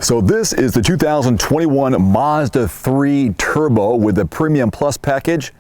So this is the 2021 Mazda 3 Turbo with the Premium Plus package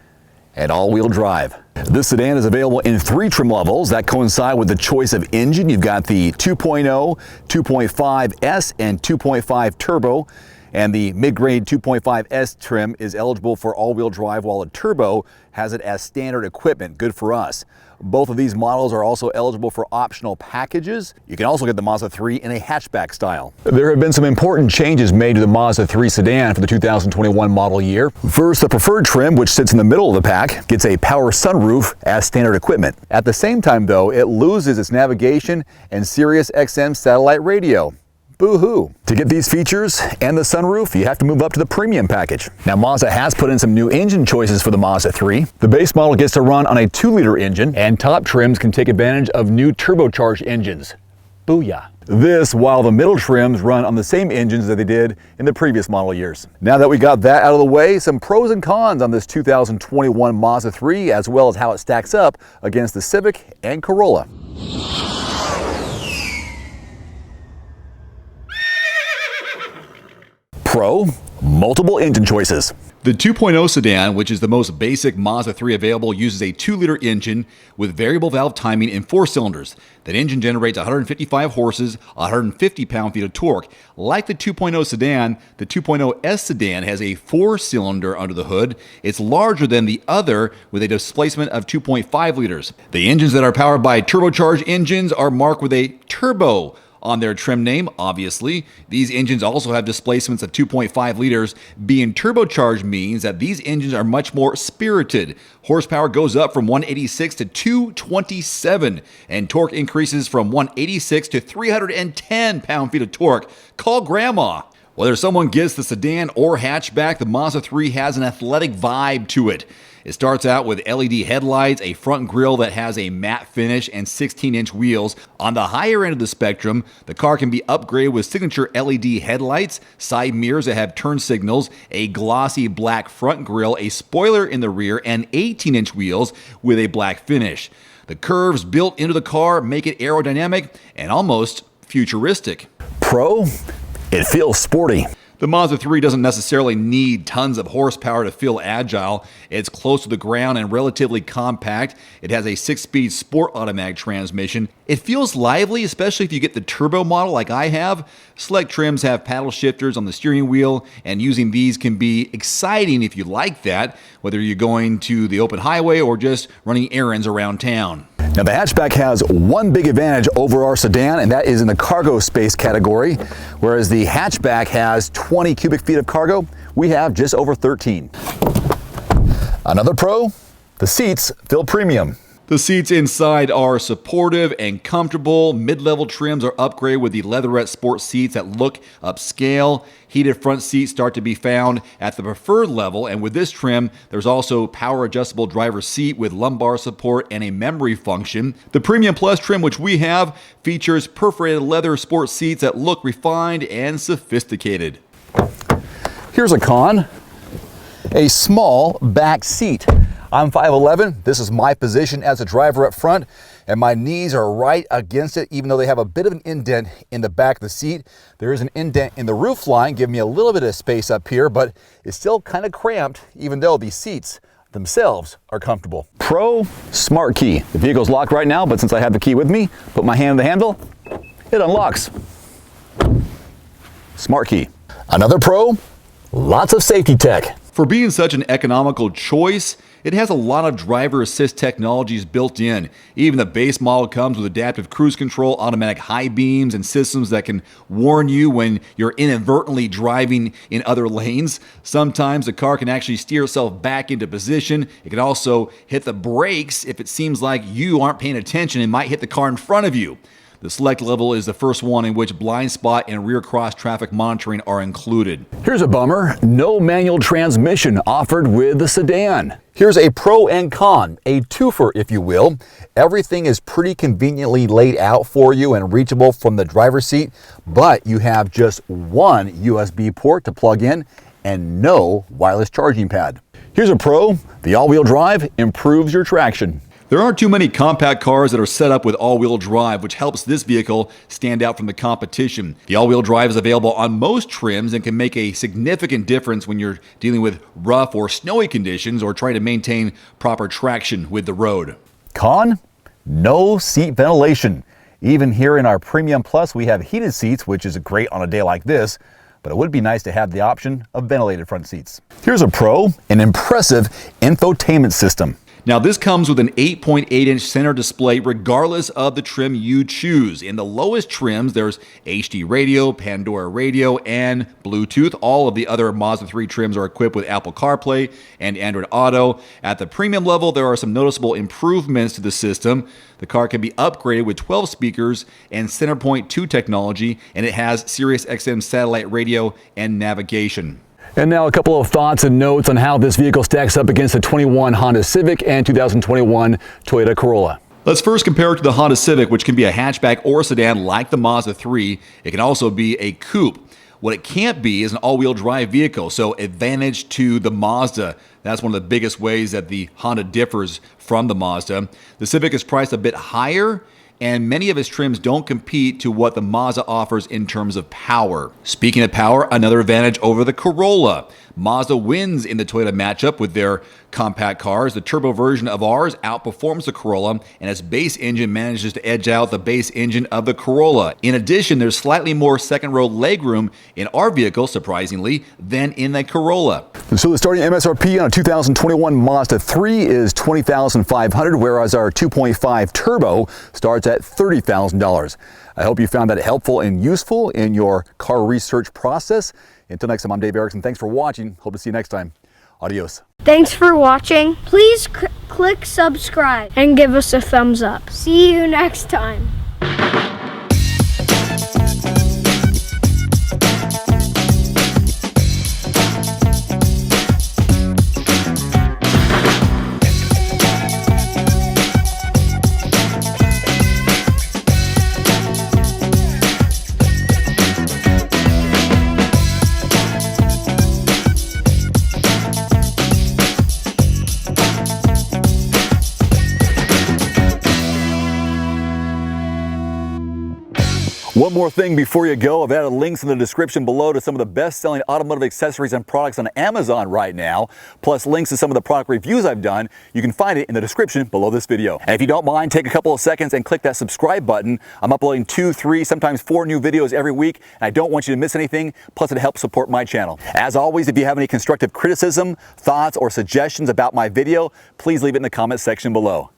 and all-wheel drive. This sedan is available in 3 trim levels that coincide with the choice of engine. You've got the 2.0, 2.5S, and 2.5 Turbo. And the mid-grade 2.5S trim is eligible for all-wheel drive, while a Turbo has it as standard equipment. Good for us. Both of these models are also eligible for optional packages. You can also get the Mazda 3 in a hatchback style. There have been some important changes made to the Mazda 3 sedan for the 2021 model year. First, the preferred trim, which sits in the middle of the pack, gets a power sunroof as standard equipment. At the same time, though, it loses its navigation and Sirius XM satellite radio. Boo-hoo. To get these features and the sunroof, you have to move up to the premium package. Now, Mazda has put in some new engine choices for the Mazda 3. The base model gets to run on a 2-liter engine, and top trims can take advantage of new turbocharged engines. Booyah. This while the middle trims run on the same engines that they did in the previous model years. Now that we got that out of the way, some pros and cons on this 2021 Mazda 3, as well as how it stacks up against the Civic and Corolla. Pro, multiple engine choices. The 2.0 sedan, which is the most basic Mazda 3 available, uses a 2-liter engine with variable valve timing and 4 cylinders. That engine generates 155 horses, 150 pound-feet of torque. Like the 2.0 sedan, the 2.0S sedan has a 4-cylinder under the hood. It's larger than the other with a displacement of 2.5 liters. The engines that are powered by turbocharged engines are marked with a turbo on their trim name, obviously. These engines also have displacements of 2.5 liters. Being turbocharged means that these engines are much more spirited. Horsepower goes up from 186 to 227, and torque increases from 186 to 310 pound-feet of torque. Call Grandma. Whether someone gets the sedan or hatchback, the Mazda 3 has an athletic vibe to it. It starts out with LED headlights, a front grille that has a matte finish, and 16-inch wheels. On the higher end of the spectrum, the car can be upgraded with signature LED headlights, side mirrors that have turn signals, a glossy black front grille, a spoiler in the rear, and 18-inch wheels with a black finish. The curves built into the car make it aerodynamic and almost futuristic. Pro, it feels sporty. The Mazda 3 doesn't necessarily need tons of horsepower to feel agile. It's close to the ground and relatively compact. It has a 6-speed sport automatic transmission. It feels lively, especially if you get the turbo model like I have. Select trims have paddle shifters on the steering wheel, and using these can be exciting if you like that, whether you're going to the open highway or just running errands around town. Now, the hatchback has one big advantage over our sedan, and that is in the cargo space category. Whereas the hatchback has 20 cubic feet of cargo, we have just over 13. Another pro, the seats feel premium. The seats inside are supportive and comfortable. Mid-level trims are upgraded with the leatherette sport seats that look upscale. Heated front seats start to be found at the preferred level, and with this trim, there's also power adjustable driver's seat with lumbar support and a memory function. The Premium Plus trim, which we have, features perforated leather sport seats that look refined and sophisticated. Here's a con, a small back seat. I'm 5'11", this is my position as a driver up front, and my knees are right against it, even though they have a bit of an indent in the back of the seat. There is an indent in the roof line, giving me a little bit of space up here, but it's still kind of cramped, even though these seats themselves are comfortable. Pro, smart key. The vehicle's locked right now, but since I have the key with me, put my hand on the handle, it unlocks. Smart key. Another pro, lots of safety tech. For being such an economical choice, it has a lot of driver assist technologies built in. Even the base model comes with adaptive cruise control, automatic high beams, and systems that can warn you when you're inadvertently driving in other lanes. Sometimes the car can actually steer itself back into position. It can also hit the brakes if it seems like you aren't paying attention and might hit the car in front of you. The select level is the first one in which blind spot and rear cross traffic monitoring are included. Here's a bummer, no manual transmission offered with the sedan. Here's a pro and con, a twofer if you will. Everything is pretty conveniently laid out for you and reachable from the driver's seat, but you have just one USB port to plug in and no wireless charging pad. Here's a pro, the all-wheel drive improves your traction. There aren't too many compact cars that are set up with all-wheel drive, which helps this vehicle stand out from the competition. The all-wheel drive is available on most trims and can make a significant difference when you're dealing with rough or snowy conditions or trying to maintain proper traction with the road. Con? No seat ventilation. Even here in our Premium Plus, we have heated seats, which is great on a day like this, but it would be nice to have the option of ventilated front seats. Here's a pro, an impressive infotainment system. Now this comes with an 8.8-inch center display regardless of the trim you choose. In the lowest trims, there's HD radio, Pandora radio, and Bluetooth. All of the other Mazda 3 trims are equipped with Apple CarPlay and Android Auto. At the premium level, there are some noticeable improvements to the system. The car can be upgraded with 12 speakers and CenterPoint 2 technology, and it has Sirius XM satellite radio and navigation. And now a couple of thoughts and notes on how this vehicle stacks up against the 21 Honda Civic and 2021 Toyota Corolla. Let's first compare it to the Honda Civic, which can be a hatchback or a sedan like the Mazda 3. It can also be a coupe. What it can't be is an all-wheel drive vehicle, so advantage to the Mazda. That's one of the biggest ways that the Honda differs from the Mazda. The Civic is priced a bit higher, and many of its trims don't compete to what the Mazda offers in terms of power. Speaking of power, another advantage over the Corolla. Mazda wins in the Toyota matchup with their compact cars. The turbo version of ours outperforms the Corolla, and its base engine manages to edge out the base engine of the Corolla. In addition, there's slightly more second-row legroom in our vehicle, surprisingly, than in the Corolla. So the starting MSRP on a 2021 Mazda 3 is $20,500, whereas our 2.5 turbo starts at $30,000. I hope you found that helpful and useful in your car research process. Until next time, I'm Dave Erickson. Thanks for watching. Hope to see you next time. Adios. Thanks for watching. Please click subscribe and give us a thumbs up. See you next time. One more thing before you go, I've added links in the description below to some of the best-selling automotive accessories and products on Amazon right now, plus links to some of the product reviews I've done. You can find it in the description below this video. And if you don't mind, take a couple of seconds and click that subscribe button. I'm uploading 2, 3, sometimes 4 new videos every week, and I don't want you to miss anything, plus it helps support my channel. As always, if you have any constructive criticism, thoughts, or suggestions about my video, please leave it in the comment section below.